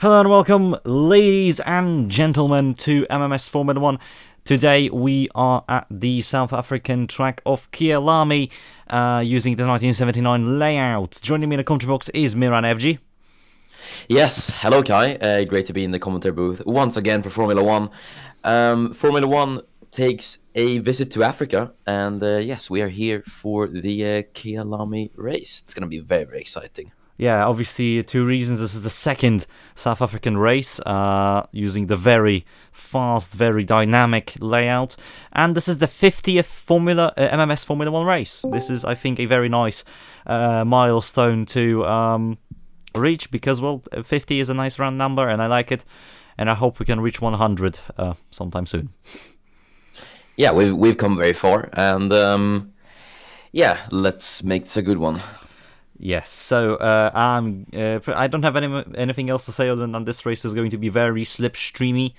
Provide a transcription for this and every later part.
Hello and welcome, ladies and gentlemen, to MMS Formula 1. Today we are at the South African track of Kyalami using the 1979 layout. Joining me in the commentary box is Miran FG. Yes, hello Kai. Great to be in the commentary booth once again for Formula 1. Formula 1 takes a visit to Africa, and yes, we are here for the Kyalami race. It's going to be very, very exciting. Yeah, obviously two reasons. This is the second South African race using the very fast, very dynamic layout. And this is the 50th MMS Formula 1 race. This is, I think, a very nice milestone to reach because, well, 50 is a nice round number and I like it. And I hope we can reach 100 sometime soon. Yeah, we've come very far. And yeah, let's make this a good one. Yes, so I don't have anything else to say other than this race is going to be very slipstreamy,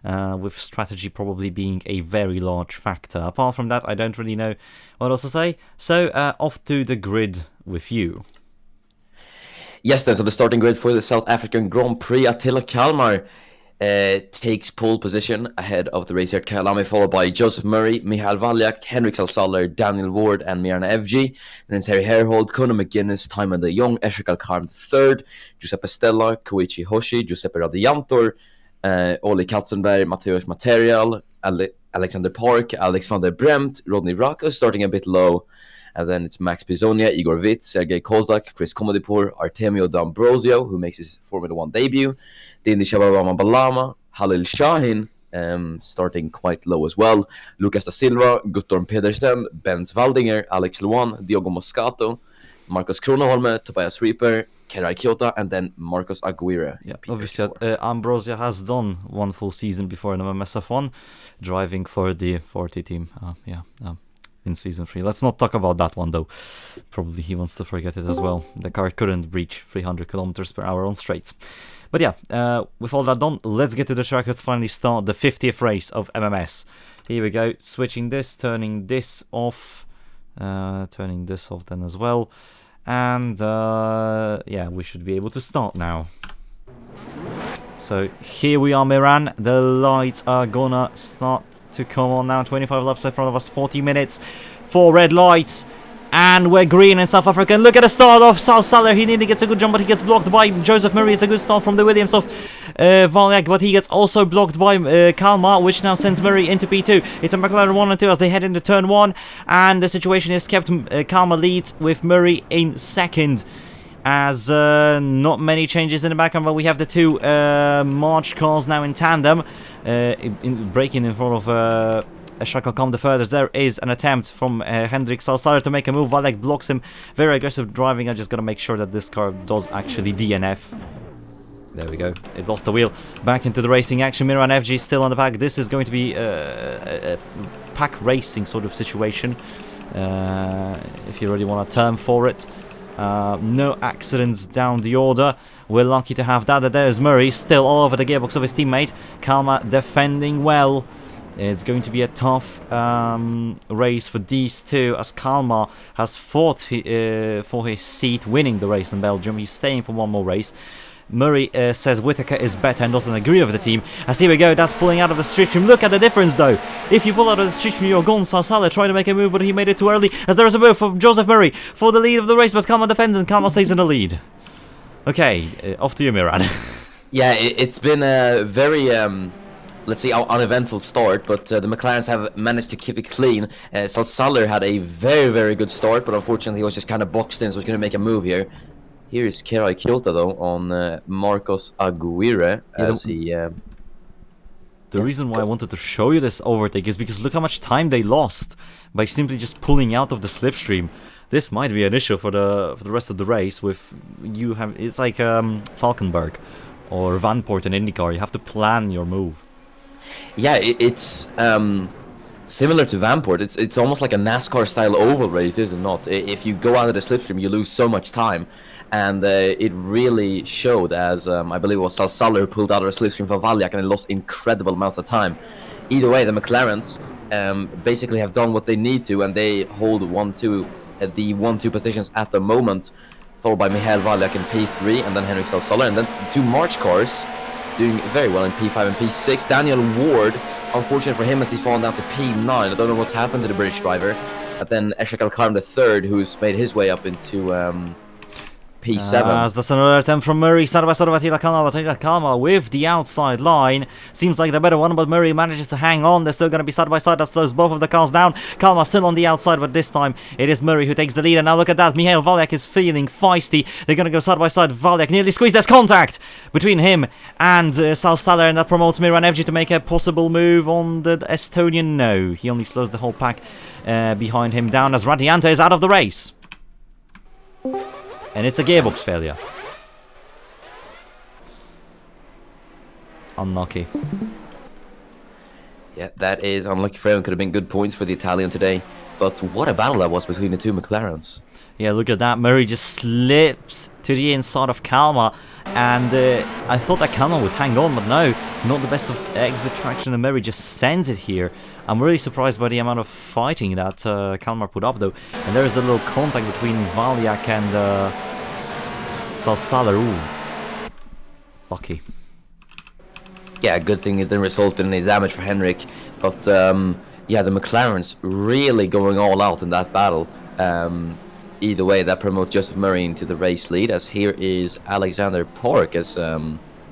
with strategy probably being a very large factor. Apart from that, I don't really know what else to say. So off to the grid with you. Yes, then, so the starting grid for the South African Grand Prix, Attila Kalmar takes pole position ahead of the race here at Kyalami, followed by Joseph Murray, Michael Valjak, Henrik Salsaller, Daniel Ward, and Mirna FG. Then it's Harry Herhold, Conor McGuinness, Timon de Jong, Eshrikal Karm III, Giuseppe Stella, Koichi Hoshi, Giuseppe Radiantor, Oli Katzenberg, Mateusz Material, Alexander Park, Alex van der Bremt, Rodney Rako, starting a bit low. And then it's Max Pisonia, Igor Witt, Sergei Kozak, Chris Komodipur, Artemio D'Ambrosio, who makes his Formula 1 debut, Dindi Shababama Balama, Halil Shahin, starting quite low as well, Lucas da Silva, Guttorm Pedersen, Benz Waldinger, Alex Luan, Diogo Moscato, Marcus Kroneholme, Tobias Reaper, Kerai Kyoto, and then Marcos Aguirre. Yeah, obviously Ambrosia has done one full season before in MMS F1, driving for the 40 team. In season 3. Let's not talk about that one though. Probably he wants to forget it as well. The car couldn't reach 300 kilometers per hour on straights. But yeah, with all that done, let's get to the track. Let's finally start the 50th race of MMS. Here we go. Switching this, turning this off then as well. And yeah, we should be able to start now. So here we are, Miran. The lights are gonna start to come on now. 25 laps in front of us, 40 minutes, 4 red lights, and we're green in South Africa. And look at the start of Salsaller. He nearly gets a good jump, but he gets blocked by Joseph Murray. It's a good start from the Williams of Valjak, but he gets also blocked by Kalmar, which now sends Murray into P2. It's a McLaren 1 and 2 as they head into turn 1, and the situation is kept. Kalmar leads with Murray in second. As not many changes in the background, but we have the two March cars now in tandem, braking in front of Eshrikal Karm III. There is an attempt from Hendrik Salsaller to make a move. Valjak blocks him. Very aggressive driving. I just gotta make sure that this car does actually DNF. There we go. It lost the wheel. Back into the racing action. Miran FG still on the pack. This is going to be a pack racing sort of situation, if you really want a term for it. No accidents down the order. We're lucky to have that. There's Murray still all over the gearbox of his teammate. Kalmar defending well. It's going to be a tough race for these two, as Kalmar has fought for his seat, winning the race in Belgium. He's staying for one more race. Murray says Whittaker is better and doesn't agree with the team. As here we go, that's pulling out of the slipstream. Look at the difference though. If you pull out of the slipstream, you're gone. Salsaller trying to make a move, but he made it too early. As there is a move from Joseph Murray for the lead of the race, but Kalmar defends and Kalmar stays in the lead. Okay, off to you, Miran. Yeah, it's been a very, let's say, uneventful start, but the McLarens have managed to keep it clean. Salsaller had a very, very good start, but unfortunately he was just kind of boxed in, so he's going to make a move here. Here is Kerai Kyoto though on Marcos Aguirre as he. The reason why I wanted to show you this overtake is because look how much time they lost by simply just pulling out of the slipstream. This might be an issue for the rest of the race. It's like Falkenberg or Vanport in IndyCar. You have to plan your move. Yeah, it's similar to Vanport. It's almost like a NASCAR style oval race, is it not? If you go out of the slipstream, you lose so much time. And it really showed, as I believe it was Salsaller who pulled out of the slipstream for Valjak and lost incredible amounts of time. Either way, the McLarens basically have done what they need to, and they hold the 1-2 positions at the moment. followed by Michael Valjak in P3, and then Henrik Salsaller, and then 2 March cars doing very well in P5 and P6. Daniel Ward, unfortunate for him as he's fallen down to P9. I don't know what's happened to the British driver. And then Eshek Al-Karm III, who's made his way up into P7. As that's another attempt from Murray, side by side of Attila Kalmar with the outside line. Seems like the better one, but Murray manages to hang on. They're still going to be side by side. That slows both of the cars down. Kalmar still on the outside, but this time it is Murray who takes the lead. And now look at that. Michael Valjak is feeling feisty. They're going to go side by side. Valjak nearly squeezed. There's contact between him and Salsaller, and that promotes Miran Evji to make a possible move on the Estonian. No, he only slows the whole pack behind him down as Radianta is out of the race. And it's a gearbox failure. Unlucky. Yeah, that is unlucky for him. Could have been good points for the Italian today. But what a battle that was between the 2 McLarens. Yeah, look at that. Murray just slips to the inside of Kalmar. And I thought that Kalmar would hang on, but no. Not the best of exit traction, and Murray just sends it here. I'm really surprised by the amount of fighting that Kalmar put up, though. And there is a little contact between Valjak and Salsaller. Ooh. Lucky. Yeah, good thing it didn't result in any damage for Henrik. But, yeah, the McLarens really going all out in that battle. Either way, that promotes Joseph Murray into the race lead, as here is Alexander Pork, as I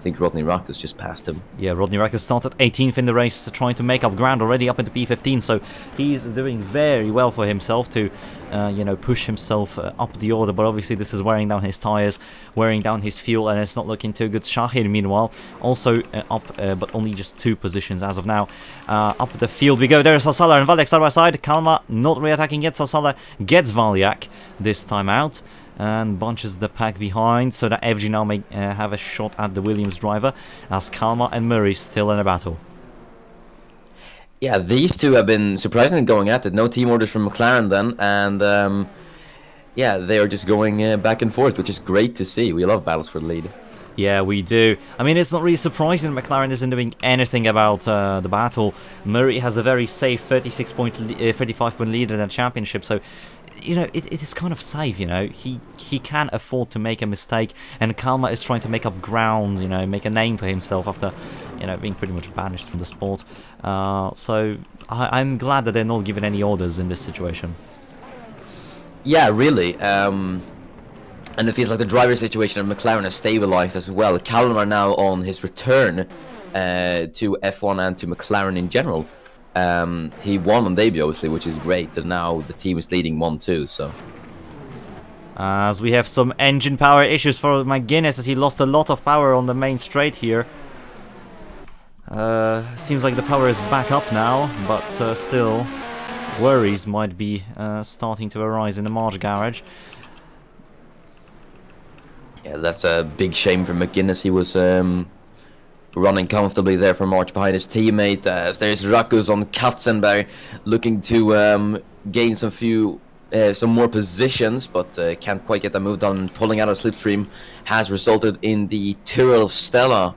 think Rodney Rakus just passed him. Yeah, Rodney Rakus started 18th in the race, trying to make up ground already up into P15, so he's doing very well for himself to, you know, push himself up the order, but obviously this is wearing down his tyres, wearing down his fuel, and it's not looking too good. Shahid, meanwhile, also up, but only just 2 positions as of now. Up the field we go. There's Salsaller and Valjak side by side. Kalmar not re-attacking yet. Salsaller gets Valjak this time out and bunches the pack behind, so that Evji now may have a shot at the Williams driver, as Kalmar and Murray still in a battle. Yeah, these two have been surprisingly going at it. No team orders from McLaren then, and yeah, they are just going back and forth, which is great to see. We love battles for the lead. Yeah, we do. I mean, it's not really surprising that McLaren isn't doing anything about the battle. Murray has a very safe 35-point lead in the championship, so you know, it is kind of safe, you know. He can afford to make a mistake, and Kalmar is trying to make up ground, you know, make a name for himself after, you know, being pretty much banished from the sport. So I'm glad that they're not giving any orders in this situation. Yeah, really. And it feels like the driver situation of McLaren has stabilized as well. Kalmar now on his return to F1 and to McLaren in general. He won on debut, obviously, which is great, and now the team is leading 1-2, so... As we have some engine power issues for McGuinness, as he lost a lot of power on the main straight here. Seems like the power is back up now, but still, worries might be starting to arise in the March garage. Yeah, that's a big shame for McGuinness. He was... running comfortably there for March behind his teammate, as there's Rakus on Katzenberg looking to gain some more positions, but can't quite get that move done. Pulling out of slipstream has resulted in the Tyrrell of Stella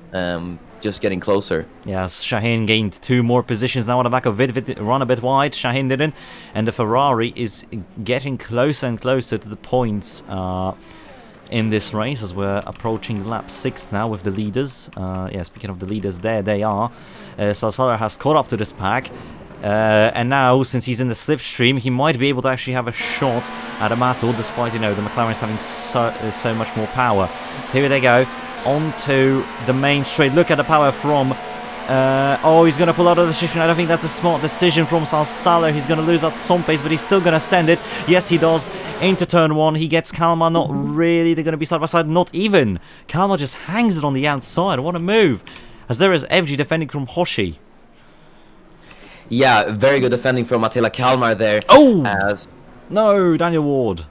just getting closer. Yes, Shaheen gained 2 more positions now on the back of Vidvid, run a bit wide, Shaheen didn't, and the Ferrari is getting closer and closer to the points in this race, as we're approaching lap 6 now with the leaders. Yeah, speaking of the leaders, there they are. Salsaller has caught up to this pack, and now, since he's in the slipstream, he might be able to actually have a shot at a battle, despite, you know, the McLaren's having so much more power. So here they go, onto the main straight. Look at the power from... oh, he's going to pull out of the shift. I don't think that's a smart decision from Salsaller. He's going to lose out some pace, but he's still going to send it. Yes, he does. Into turn 1. He gets Kalmar. Not really. They're going to be side by side. Not even. Kalmar just hangs it on the outside. What a move. As there is Evji defending from Hoshi. Yeah, very good defending from Attila Kalmar there. Oh! No, Daniel Ward.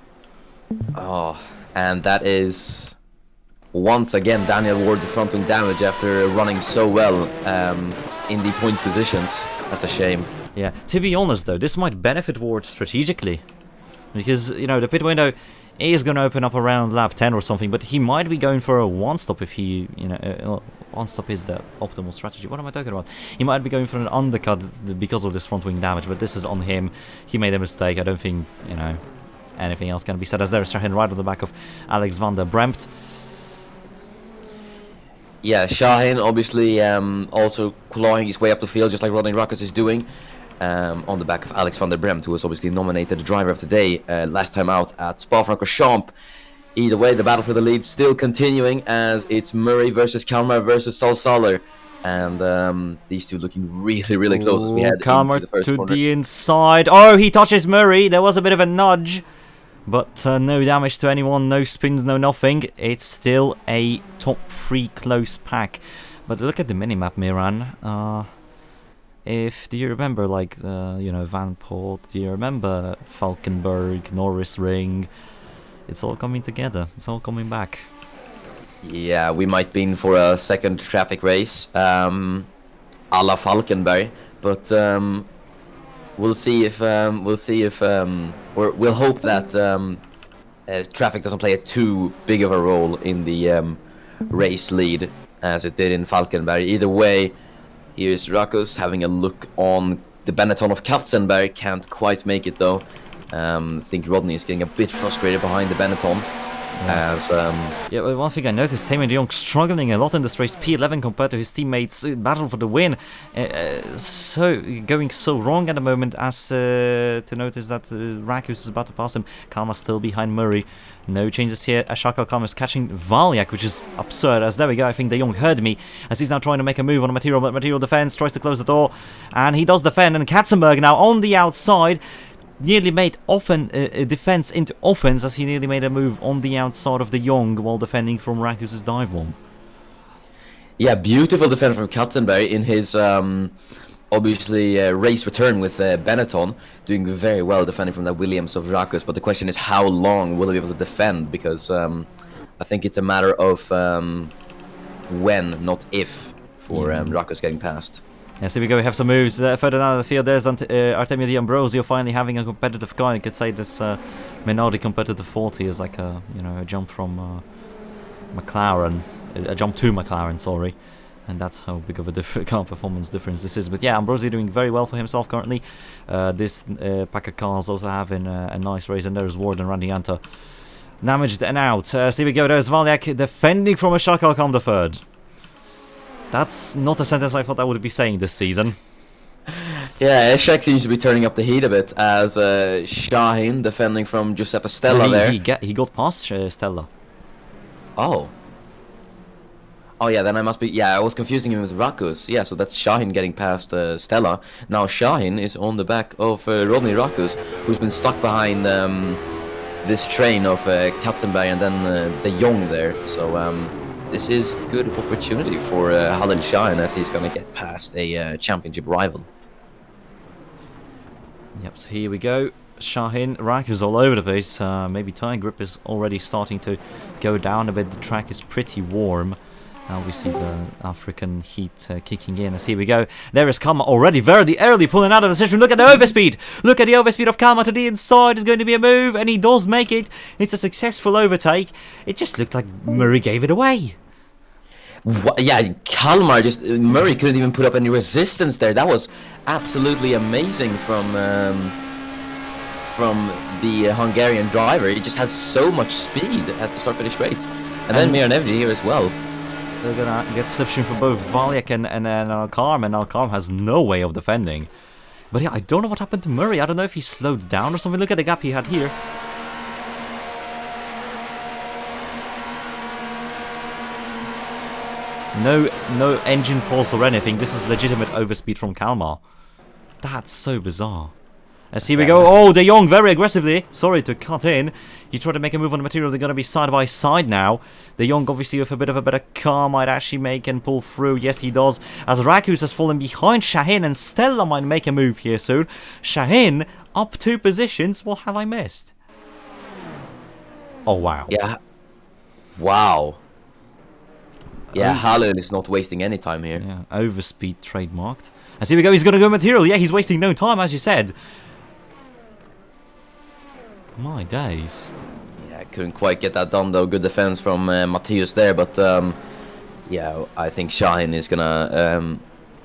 Oh, and that is... once again, Daniel Ward the front wing damage after running so well in the point positions. That's a shame. Yeah, to be honest though, this might benefit Ward strategically. Because, you know, the pit window is going to open up around lap 10 or something, but he might be going for a one-stop if he, you know, one-stop is the optimal strategy. What am I talking about? He might be going for an undercut because of this front wing damage, but this is on him. He made a mistake. I don't think, you know, anything else can be said, as there's Shahin right on the back of Alex van der Bremt. Yeah, Shahin obviously also clawing his way up the field, just like Rodney Ruckus is doing, on the back of Alex van der Bremt, who was obviously nominated the driver of the day last time out at Spa-Francorchamps. Either way, the battle for the lead still continuing, as it's Murray versus Kalmar versus Salsaler. And these two looking really, really close as we head Kalmar into the first to corner. the inside. Oh, he touches Murray. There was a bit of a nudge, but no damage to anyone, no spins, no nothing. It's still a top 3 close pack. But look at the minimap, Miran. Do you remember, like, Van Poort? Do you remember Falkenberg, Norris Ring? It's all coming together. It's all coming back. Yeah, we might be in for a second traffic race, a la Falkenberg, but we'll see if we'll hope that traffic doesn't play too big of a role in the race lead as it did in Falkenberg. Either way, here's Ruckus having a look on the Benetton of Katzenberg. Can't quite make it though. I think Rodney is getting a bit frustrated behind the Benetton. Yeah, well, one thing I noticed, Taman de Jong struggling a lot in this race, P11 compared to his teammates, battle for the win. So going so wrong at the moment, as to notice that Rakus is about to pass him. Kalmar still behind Murray. No changes here. Ashakal Kalmar is catching Valyak, which is absurd, as there we go. I think de Jong heard me, as he's now trying to make a move on a material, but material defends, tries to close the door, and he does defend, and Katzenberg now on the outside. Nearly made defense into offense, as he nearly made a move on the outside of de Jong while defending from Rakus's dive bomb. Yeah, beautiful defense from Katzenberg in his obviously race return with Benetton, doing very well defending from the Williams of Rakus. But the question is, how long will he be able to defend? Because I think it's a matter of when, not if, for Rakus getting past. Yes, here we go. We have some moves further down the field. There's Artemio Di Ambrosio finally having a competitive car. You could say this Minardi competitive 40 is like a a jump from McLaren, a jump to McLaren, sorry, and that's how big of a car performance difference this is. But yeah, Ambrosio doing very well for himself currently. This pack of cars also having a nice race, and there's Ward and Randy Anta damaged and out. So here we go. There's Valyak defending from a Shakal Kam the third. That's not a sentence I thought I would be saying this season. Yeah, Eshek seems to be turning up the heat a bit, as Shahin defending from Giuseppe Stella there. He got past Stella. Oh. Oh yeah, then I must be... Yeah, I was confusing him with Rakus. Yeah, so that's Shahin getting past Stella. Now Shahin is on the back of Rodney Rakus, who's been stuck behind this train of Katzenberg and then de Jong there. So this is good opportunity for Halil Shahin, as he's going to get past a championship rival. Yep, so here we go. Shahin, Rakus all over the place. Maybe tire grip is already starting to go down a bit. The track is pretty warm. Obviously the African heat kicking in, as here we go. There is Kalmar already very early pulling out of the system. Look at the overspeed. Look at the overspeed of Kalmar to the inside. Is going to be a move, and he does make it. It's a successful overtake. It just looked like Murray gave it away. Yeah, Kalmar just... Murray couldn't even put up any resistance there. That was absolutely amazing from the Hungarian driver. He just had so much speed at the start-finish straight. And then Miran Evdi here as well. They're gonna get substitution for both Valyak and Alkarm, and Alkarm has no way of defending. But yeah, I don't know what happened to Murray. I don't know if he slowed down or something. Look at the gap he had here. No engine pulse or anything. This is legitimate overspeed from Kalmar. That's so bizarre. As here we go. Oh, de Jong very aggressively. Sorry to cut in. You try to make a move on the material. They're going to be side by side now. De Jong, obviously, with a bit of a better car, might actually make and pull through. Yes, he does. As Rakus has fallen behind Shahin, and Stella might make a move here soon. Shahin up 2 positions. What have I missed? Oh, wow. Yeah. Wow. Yeah, Halil is not wasting any time here. Yeah, overspeed trademarked. As here we go. He's going to go material. Yeah, he's wasting no time, as you said. My days. Yeah, couldn't quite get that done though. Good defense from Matthias there, but yeah, I think Shahin is gonna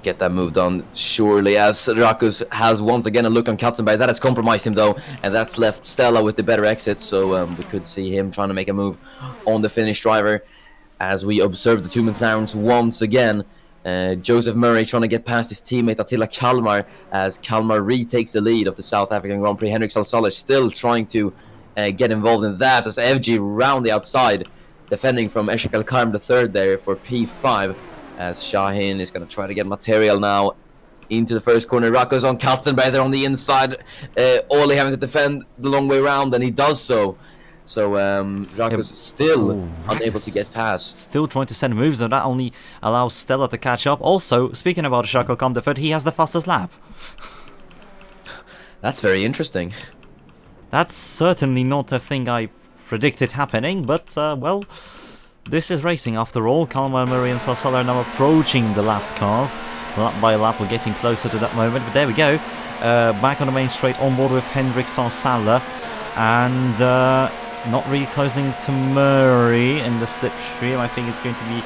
get that move done surely, as Rakus has once again a look on Katzenberg. That has compromised him though, and that's left Stella with the better exit, so we could see him trying to make a move on the Finnish driver as we observe the two McLarens once again. Joseph Murray trying to get past his teammate Attila Kalmar as Kalmar retakes the lead of the South African Grand Prix. Henrik Salsaler still trying to get involved in that as FG round the outside, defending from Eshek Al-Karm the third there for P5, as Shahin is going to try to get material now into the first corner. Rakus on Katzenberg there on the inside, Oli having to defend the long way around, and he does so. So Rakus still unable to get past. Still trying to send moves, and that only allows Stella to catch up. Also, speaking about Eshek Al-Karm the third, he has the fastest lap. That's very interesting. That's certainly not a thing I predicted happening, but, well, this is racing after all. Kalmar, Murray and Salsaler are now approaching the lapped cars. Lap by lap, we're getting closer to that moment, but there we go. Back on the main straight, on board with Henrik Salsaler, and not really closing to Murray in the slipstream. I think it's going to be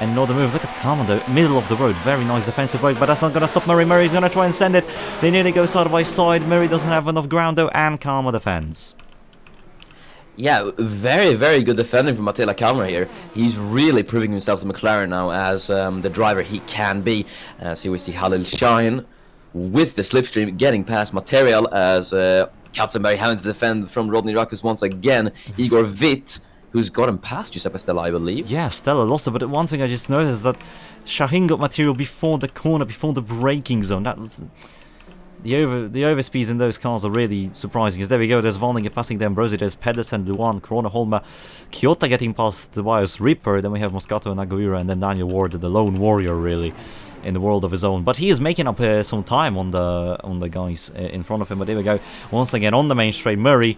another move. Look at Kalmar though, middle of the road, very nice defensive work, but that's not going to stop Murray. Murray's going to try and send it. They nearly go side by side. Murray doesn't have enough ground though, and Kalmar defends. Yeah, very, very good defending from Attila Kalmar here. He's really proving himself to McLaren now as the driver he can be. As here we see Halil Shahin with the slipstream getting past material as Katzenberg having to defend from Rodney Rakus once again. Igor Witt, who's gotten past Giuseppe Stella, I believe. Yeah, Stella lost it, but one thing I just noticed is that Shahin got material before the corner, before the braking zone. That's the overspeeds in those cars are really surprising. Because there we go, there's Valninger passing the Ambrosi, there's Pedersen, Luan, Corona, Holmer, Kyoto getting past the Bios Reaper, then we have Moscato and Aguirre, and then Daniel Ward, the lone warrior really, in the world of his own. But he is making up some time on the guys in front of him. But there we go, once again on the main straight, Murray,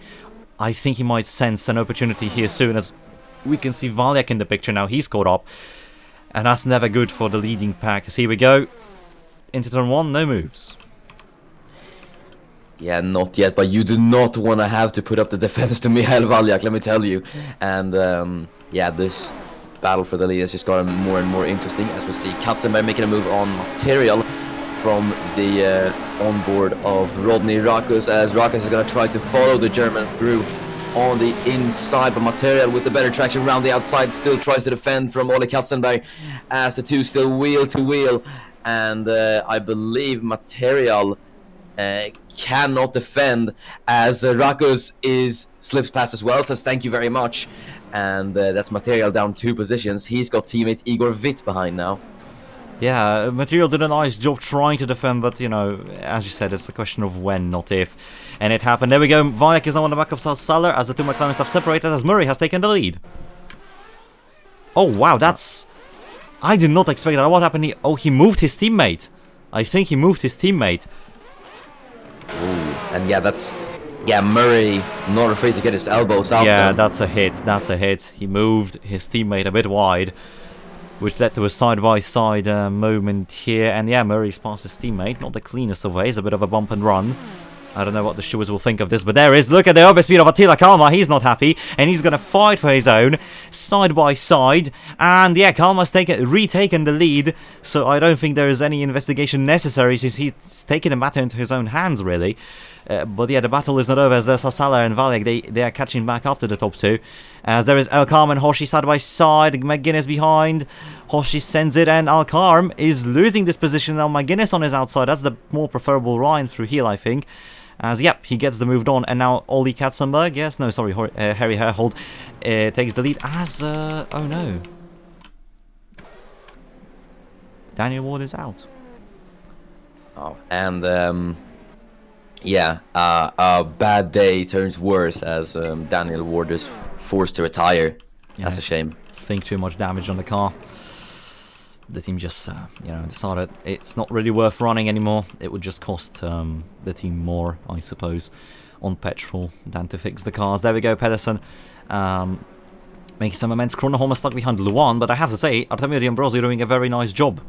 I think he might sense an opportunity here soon, as we can see Valiak in the picture now. He's caught up, and that's never good for the leading pack. As here we go into turn one, no moves. Yeah, not yet, but you do not want to have to put up the defense to Mihail Valiak, let me tell you. And yeah, this battle for the lead has just gotten more and more interesting as we see Katzenberg making a move on material from the onboard of Rodney Rakus, as Rakus is going to try to follow the German through on the inside, but material with the better traction around the outside still tries to defend from Ole Katzenberg as the two still wheel to wheel, and I believe material cannot defend as Rakus slips past as well, says thank you very much, and that's material down 2 positions. He's got teammate Igor Witt behind now. Yeah, Material did a nice job trying to defend, but, you know, as you said, it's a question of when, not if. And it happened. There we go. Valiak is now on the back of Salsaler as the two McLarens have separated, as Murray has taken the lead. Oh, wow, that's... I did not expect that. What happened here? Oh, he moved his teammate. I think he moved his teammate. Ooh, and yeah, that's... Yeah, Murray not afraid to get his elbows out. Yeah, there. that's a hit. That's a hit. He moved his teammate a bit wide, which led to a side-by-side moment here. And yeah, Murray's past his teammate. Not the cleanest of ways. A bit of a bump and run. I don't know what the stewards will think of this, but there is. Look at the overspeed of Attila Kalmar. He's not happy, and he's going to fight for his own, side-by-side. And yeah, Kalmar's retaken the lead, so I don't think there is any investigation necessary, since he's taken the matter into his own hands, really. But yeah, the battle is not over, as there's Salsaler and Valiak. They are catching back up to the top two. As there is Al-Karm and Hoshi side by side. McGuinness behind. Hoshi sends it, and Al-Karm is losing this position. Now McGuinness on his outside. That's the more preferable line through heel, I think. As, yep, he gets the move on. And now Oli Katzenberg, yes, no, sorry, Harry Herhold takes the lead as, oh no. Daniel Ward is out. Oh, and, yeah, a bad day turns worse as Daniel Ward is forced to retire. Yeah, that's a shame. Think too much damage on the car. The team just, you know, decided it's not really worth running anymore. It would just cost the team more, I suppose, on petrol than to fix the cars. There we go, Pedersen. Making some immense. Kroneholm stuck behind Luan, but I have to say, Artemio D'Ambrosio doing a very nice job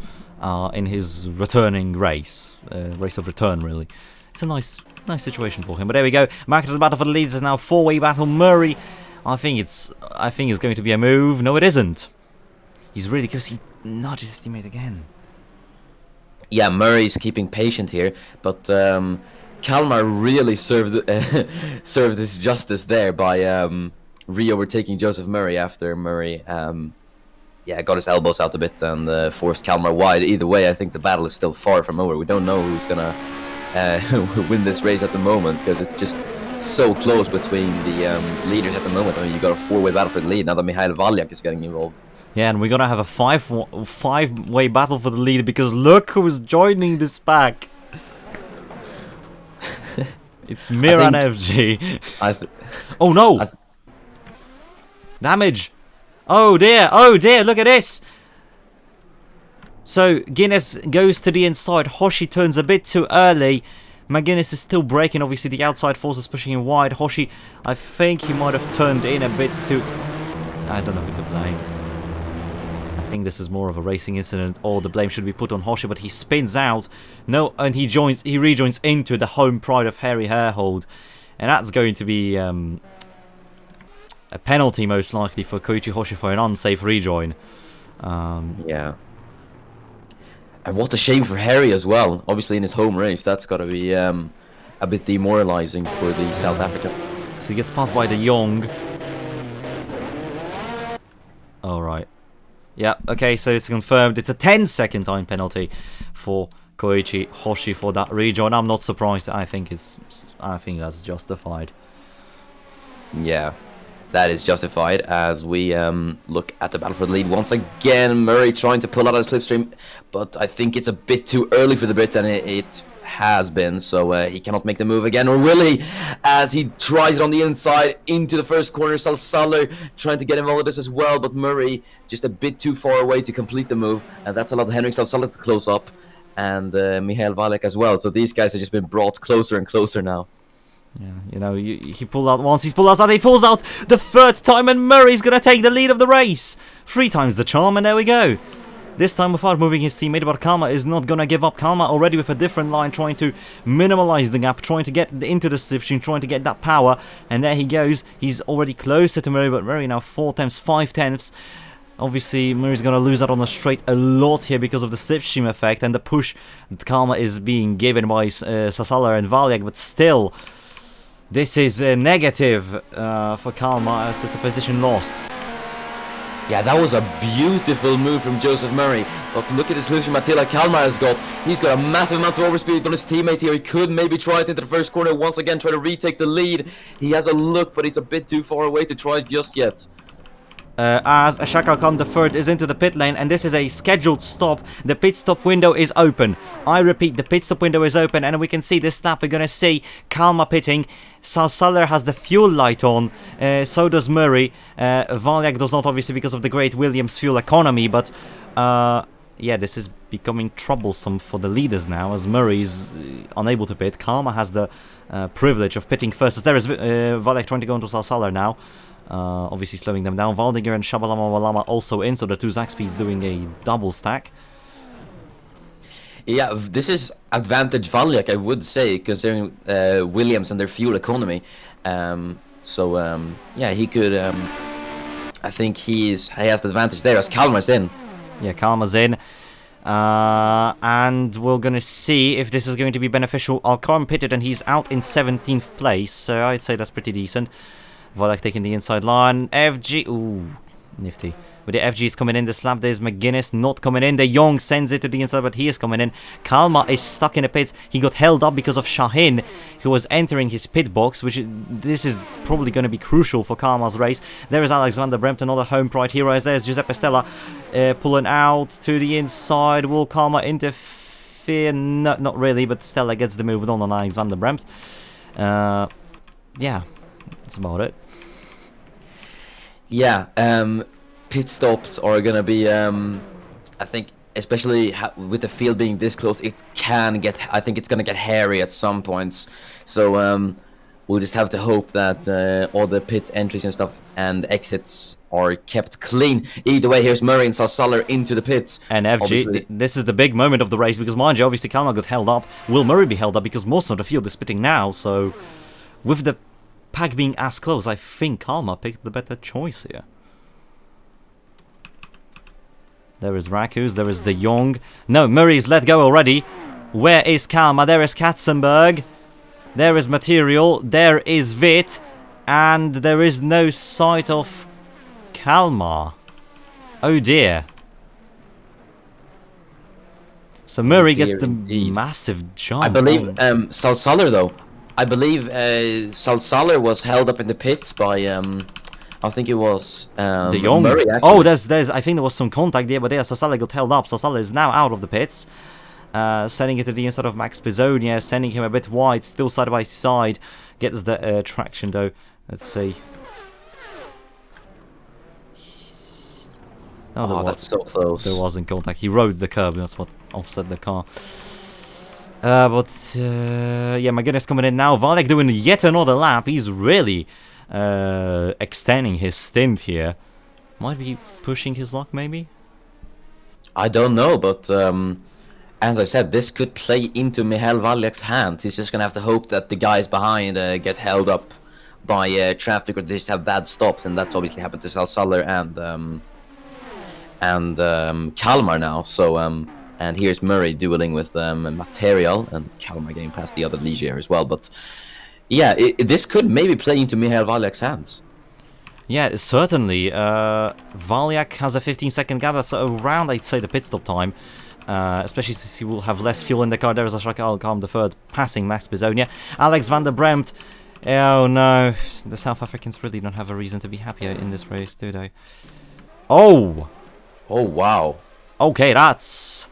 in his returning race. Race of return, really. It's a nice situation for him. But there we go. Back to the battle for the leads. Is now 4-way battle. Murray. I think it's going to be a move. No, it isn't. He's really close. He nudges his teammate again. Yeah, Murray's keeping patient here, but Kalmar really served served his justice there by re-overtaking Joseph Murray after Murray yeah, got his elbows out a bit and forced Kalmar wide. Either way, I think the battle is still far from over. We don't know who's gonna win this race at the moment because it's just so close between the leaders at the moment. I mean, you got a four-way battle for the lead now that Mihail Valyak is getting involved. Yeah, and we're gonna have a five-way battle for the lead because look who's joining this pack. It's Miran FG. Oh no! Damage! Oh dear! Oh dear! Look at this! So Guinness goes to the inside. Hoshi turns a bit too early. McGuinness is still braking. Obviously, the outside force is pushing him wide. Hoshi, I think he might have turned in a bit too. I don't know who to blame. I think this is more of a racing incident, or the blame should be put on Hoshi. But he spins out. No, and he rejoins into the home pride of Harry Harehold, and that's going to be a penalty most likely for Koichi Hoshi for an unsafe rejoin. Yeah. And what a shame for Harry as well. Obviously in his home race, that's got to be a bit demoralizing for the South African. So he gets passed by the Young. Alright. Yeah, okay, so it's confirmed. It's a 10-second time penalty for Koichi Hoshi for that rejoin. I'm not surprised. I think that's justified. Yeah. That is justified as we look at the battle for the lead once again. Murray trying to pull out of the slipstream, but I think it's a bit too early for the Brit, and it has been, so he cannot make the move again, or will he? As he tries it on the inside into the first corner. Salsaler trying to get involved with this as well, but Murray just a bit too far away to complete the move, and that's allowed Henrik Salsaler to close up, and Mihail Valek as well. So these guys have just been brought closer and closer now. Yeah, you know, he pulled out once, he pulls out the third time, and Murray's gonna take the lead of the race. 3 times the charm, and there we go. This time without moving his teammate, but Kalmar is not gonna give up. Kalmar already with a different line, trying to minimize the gap, trying to get into the slipstream, trying to get that power, and there he goes. He's already closer to Murray, but Murray now 4 tenths, 5 tenths. Obviously, Murray's gonna lose out on the straight a lot here because of the slipstream effect and the push that Kalmar is being given by Sasala and Valyak, but still. This is a negative for Kalmar as it's a position lost. Yeah, that was a beautiful move from Joseph Murray. But look at the solution Mattila Kalmar has got. He's got a massive amount of overspeed on his teammate here. He could maybe try it into the first corner once again, try to retake the lead. He has a look, but he's a bit too far away to try it just yet. As Shaka Khan III is into the pit lane, and this is a scheduled stop. The pit stop window is open. I repeat, the pit stop window is open, and we can see this snap. We're gonna see Kalmar pitting. Salsaler has the fuel light on, so does Murray. Valyak does not, obviously, because of the great Williams fuel economy, but yeah, this is becoming troublesome for the leaders now, as Murray is unable to pit. Kalmar has the privilege of pitting first, as there is Valyak trying to go into Salsaler now. Obviously slowing them down. Valdinger and Shabalama Walama also in, so the two Zaxby's doing a double stack. Yeah, this is advantage Valyak, I would say, considering Williams and their fuel economy. Yeah, he could. I think he has the advantage there as Kalmar's in. Yeah, Kalmar's in. And we're gonna see if this is going to be beneficial. Alcarm pitted and he's out in 17th place, so I'd say that's pretty decent. Valak taking the inside line. FG. Ooh, nifty. But the FG is coming in. The slap, there's McGuinness not coming in. De Jong sends it to the inside, but he is coming in. Kalmar is stuck in the pits. He got held up because of Shahin, who was entering his pit box, this is probably going to be crucial for Kalmar's race. There is Alexander Bremt, another home pride hero. As there's Giuseppe Stella pulling out to the inside. Will Kalmar interfere? No, not really, but Stella gets the move on Alexander Bremt. Yeah, that's about it. Yeah, pit stops are gonna be, I think, especially with the field being this close, it can get, I think it's gonna get hairy at some points. So we'll just have to hope that all the pit entries and stuff and exits are kept clean. Either way, here's Murray and Salsaler into the pits. And FG, this is the big moment of the race, because mind you, obviously Kalmar got held up. Will Murray be held up because most of the field is pitting now? So with the pack being as close, I think Kalmar picked the better choice here. There is Rakus, there is De Jong. No, Murray's let go already. Where is Kalmar? There is Katzenberg. There is Material. There is Vit. And there is no sight of Kalmar. Oh dear. So Murray gets the massive jump. I believe Salsaller though. I believe Salsaller was held up in the pits by I think it was De Jong. Murray, actually. Oh, there's I think there was some contact there, but there Salsaller got held up. Salsaller is now out of the pits. Sending it to the inside of Max Bizonia, sending him a bit wide, still side by side. Gets the traction though. Let's see. Oh, that's so close. There wasn't contact. He rode the curb, that's what offset the car. Yeah, my goodness, coming in now. Valek doing yet another lap. He's really extending his stint here. Might be pushing his luck, maybe? I don't know, but as I said, this could play into Michael Valek's hands. He's just gonna have to hope that the guys behind get held up by traffic or they just have bad stops, and that's obviously happened to Salsaller and Kalmar now. So and here's Murray dueling with Material, and Kalmar getting past the other Ligier as well. But yeah, this could maybe play into Michael Valek's hands. Yeah, certainly. Valiak has a 15-second gap. That's around, I'd say, the pit stop time. Especially since he will have less fuel in the car. There is a Shakal Calm the third, passing Max Bizonia. Alex van der Bremt. Oh no, the South Africans really don't have a reason to be happy in this race, do they? Oh! Oh wow. Okay, that's...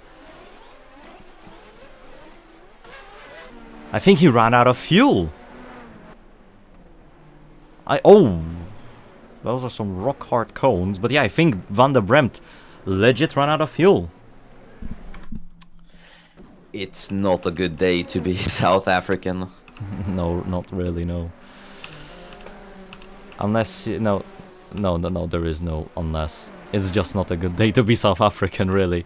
I think he ran out of fuel. Oh! Those are some rock-hard cones, but yeah, I think Van der Bremt legit ran out of fuel. It's not a good day to be South African. No, not really, no. Unless, no, there is no unless. It's just not a good day to be South African, really.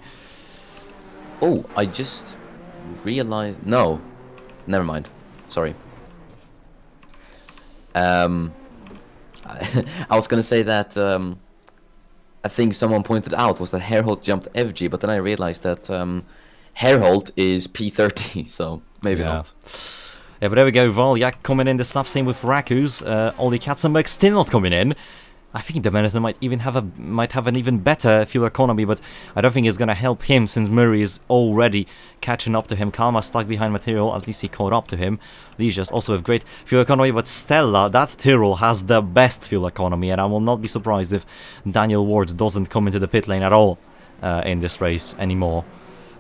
Oh, I just realized... No. Never mind. Sorry. I was gonna say that I think someone pointed out was that Herholt jumped FG, but then I realized that Herholt is P30, so maybe not. Yeah, but there we go. Valjak coming in the slap, same with Rakus. Oli Katzenberg still not coming in. I think the Benetton might have an even better fuel economy, but I don't think it's gonna help him since Murray is already catching up to him. Kalmar stuck behind Material, at least he caught up to him. Ligia's also with great fuel economy, but Stella, that Tyrrell, has the best fuel economy, and I will not be surprised if Daniel Ward doesn't come into the pit lane at all in this race anymore,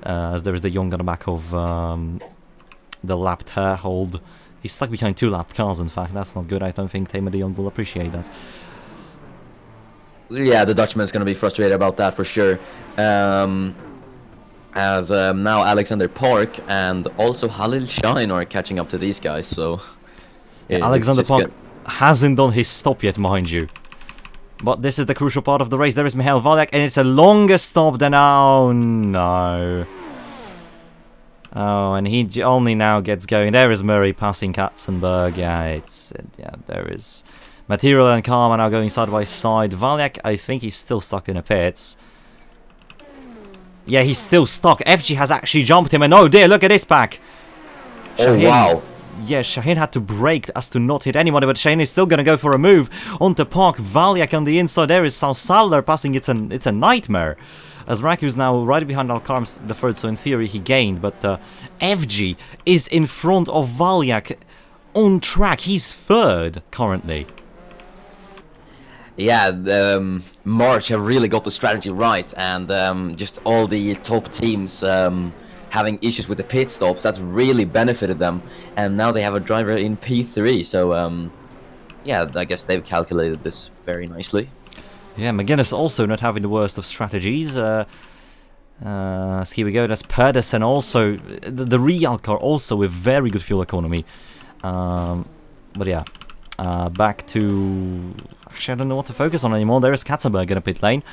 as there is the Young on the back of the lapped hold. He's stuck behind two lapped cars, in fact. That's not good. I don't think Tamer de Jong will appreciate that. Yeah, the Dutchman's going to be frustrated about that for sure. As now Alexander Park and also Halil Shine are catching up to these guys, so... Yeah, Alexander Park hasn't done his stop yet, mind you. But this is the crucial part of the race. There is Michael Valek, and it's a longer stop than... Oh, no. Oh, and he only now gets going. There is Murray passing Katzenberg. Yeah, there is... Material and Kalmar now going side by side. Valyak, I think he's still stuck in the pits. Yeah, he's still stuck. FG has actually jumped him, and oh dear, look at this pack. Oh, wow. Yeah, Shaheen had to brake as to not hit anybody, but Shaheen is still going to go for a move onto Park. Valyak on the inside. There is Salsaller passing. It's a nightmare. As Raku's now right behind Alcarms the third, so in theory he gained, but FG is in front of Valyak on track. He's third currently. Yeah, March have really got the strategy right, and just all the top teams having issues with the pit stops, that's really benefited them. And now they have a driver in P3, so yeah, I guess they've calculated this very nicely. Yeah, McGuinness also not having the worst of strategies. So here we go, that's Pedersen also, the Real car also with very good fuel economy. But yeah, back to... Actually, I don't know what to focus on anymore. There is Katzenberg in a pit lane.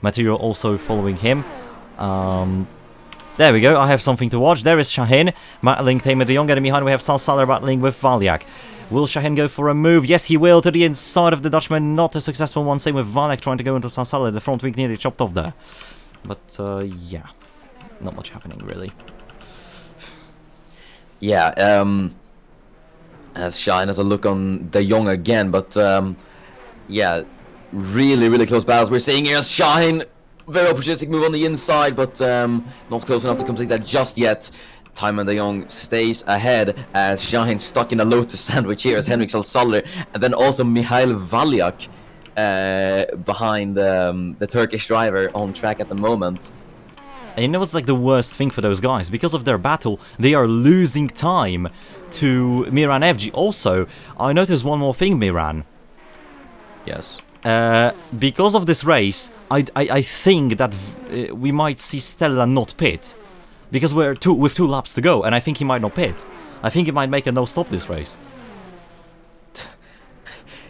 Material also following him. There we go. I have something to watch. There is Shaheen battling Tamer de Jong. And behind we have Salsaller battling with Valyak. Will Shaheen go for a move? Yes, he will. To the inside of the Dutchman. Not a successful one. Same with Valyak trying to go into Salsaller. The front wing nearly chopped off there. But yeah, not much happening really. Yeah, as Shine has a look on De Jong again, but yeah, really close battles we're seeing here as Shine, very opportunistic move on the inside, but not close enough to complete that just yet. Timon De Jong stays ahead as Shine stuck in a lotus sandwich here as Henrik Salsaller, and then also Mihail Valyak behind the Turkish driver on track at the moment. And you know what's like the worst thing for those guys? Because of their battle, they are losing time to Miran FG. Also, I noticed one more thing, Miran. Yes. Because of this race, I think that we might see Stella not pit. Because we're with 2 laps to go, and I think he might not pit. I think he might make a no-stop this race.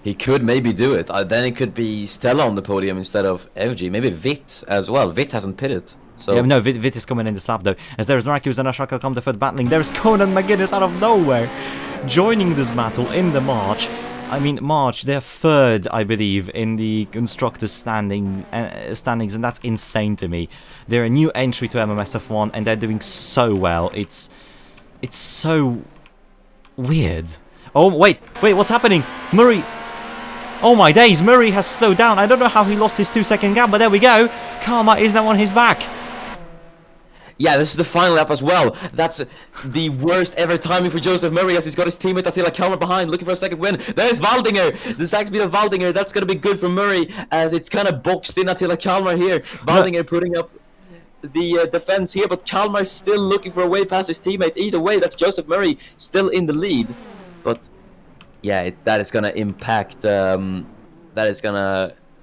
He could maybe do it. Then it could be Stella on the podium instead of FG. Maybe Vit as well. Vit hasn't pitted. So yeah, no, Vit is coming in this lap though. As there's Narcus and Ashaka come the third battling. There's Conan McGuinness out of nowhere joining this battle in the March. I mean, March, they're third, I believe, in the constructors standings, and that's insane to me. They're a new entry to MMS F1, and they're doing so well. It's so weird. Oh, wait, what's happening? Murray. Oh my days, Murray has slowed down. I don't know how he lost his 2-second gap, but there we go. Karma is now on his back. yeah, this is the final lap as well. That's the worst ever timing for Joseph Murray as he's got his teammate Attila Kalmar behind, looking for a second win. There's Valdinger, the sack speed of Valdinger. That's going to be good for Murray as it's kind of boxed in Attila Kalmar here. Valdinger putting up the defense here, but Kalmar still looking for a way past his teammate. Either way, that's Joseph Murray still in the lead. But yeah, that is going to impact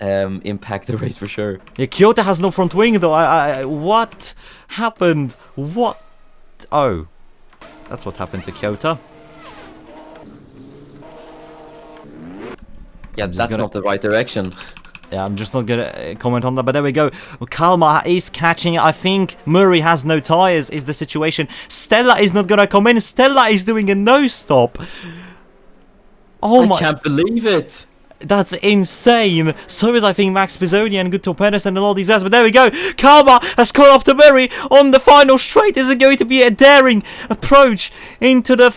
impact the race for sure. Yeah, Kyoto has no front wing though. What happened? What? Oh, that's what happened to Kyoto. Yeah, that's not the right direction. Yeah, I'm just not gonna comment on that, but there we go. Kalmar is catching it. I think Murray has no tyres is the situation. Stella is not gonna come in. Stella is doing a no-stop. Oh my! I can't believe it. That's insane. So is, I think, Max Pizzoni and Guto Pedersen and all these guys. But there we go. Kalmar has caught up to Murray on the final straight. Is it going to be a daring approach into the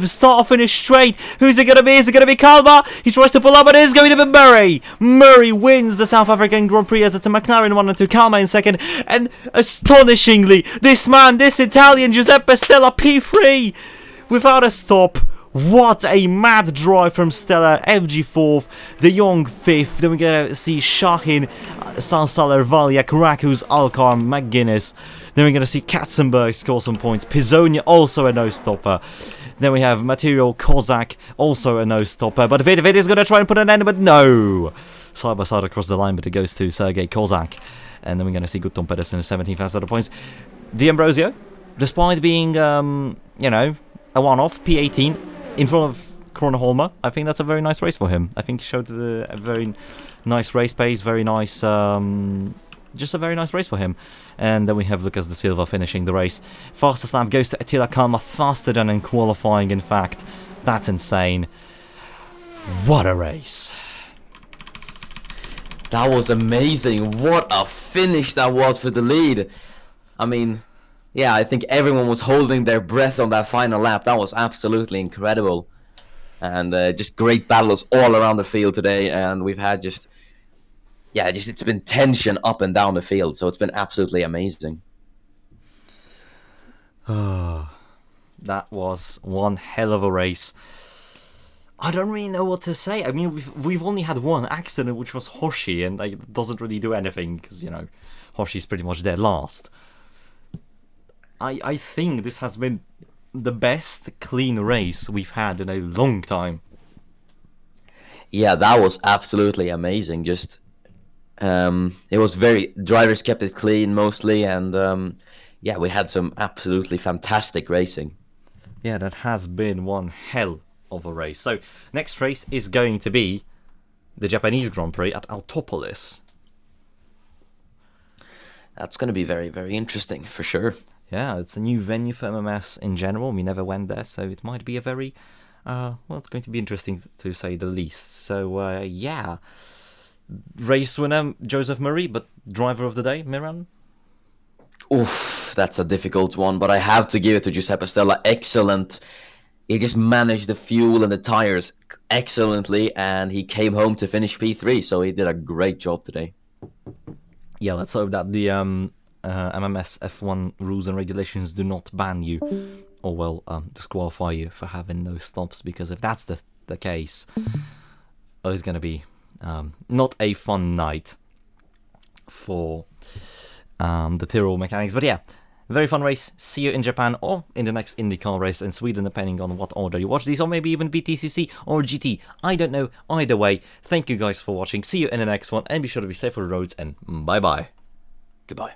start-finish straight? Who's it going to be? Is it going to be Kalmar? He tries to pull up, but it is going to be Murray. Murray wins the South African Grand Prix as it's a McLaren 1 and 2. Kalmar in second. And astonishingly, this man, this Italian, Giuseppe Stella, P3 without a stop. What a mad drive from Stella, FG 4th, De Jong 5th, then we're going to see Shahin, Salsaller, Valyak, Rakus, Alcar, McGuinness, then we're going to see Katzenberg score some points, Pizonia also a no-stopper, then we have Material Kozak, also a no-stopper, but Vid is going to try and put an end, but no! Side by side across the line, but it goes to Sergei Kozak, and then we're going to see Gutton Pedersen, 17th out of points. D'Ambrosio, despite being, you know, a one-off, P18, in front of Kroneholmer, I think that's a very nice race for him. I think he showed a very nice race pace, very nice, just a very nice race for him. And then we have Lucas da Silva finishing the race. Fastest lap goes to Attila Kalmar, faster than in qualifying, in fact. That's insane. What a race. That was amazing. What a finish that was for the lead. I mean, yeah, I think everyone was holding their breath on that final lap. That was absolutely incredible. And just great battles all around the field today. And we've had just it's been tension up and down the field. So it's been absolutely amazing. That was one hell of a race. I don't really know what to say. I mean, we've only had one accident, which was Hoshi. And it doesn't really do anything because, you know, Hoshi's pretty much dead last. I think this has been the best clean race we've had in a long time. Yeah, that was absolutely amazing. Just it was drivers kept it clean mostly, and yeah, we had some absolutely fantastic racing. Yeah, that has been one hell of a race. So next race is going to be the Japanese Grand Prix at Autopolis. That's going to be very, very interesting for sure. Yeah, it's a new venue for MMS in general. We never went there, so it might be a very, well, it's going to be interesting to say the least. So, yeah, race winner Joseph Murray, but driver of the day Miran. Oof, that's a difficult one, but I have to give it to Giuseppe Stella. Excellent. He just managed the fuel and the tires excellently, and he came home to finish P3, so he did a great job today. Yeah, let's hope that the MMS F1 rules and regulations do not ban you, or well, disqualify you for having those stops, because if that's the case, it's going to be not a fun night for the Tyrrell mechanics. But yeah, very fun race. See you in Japan or in the next IndyCar race in Sweden, depending on what order you watch these, or maybe even BTCC or GT. I don't know. Either way, thank you guys for watching. See you in the next one, and be sure to be safe on the roads, and bye-bye. Goodbye.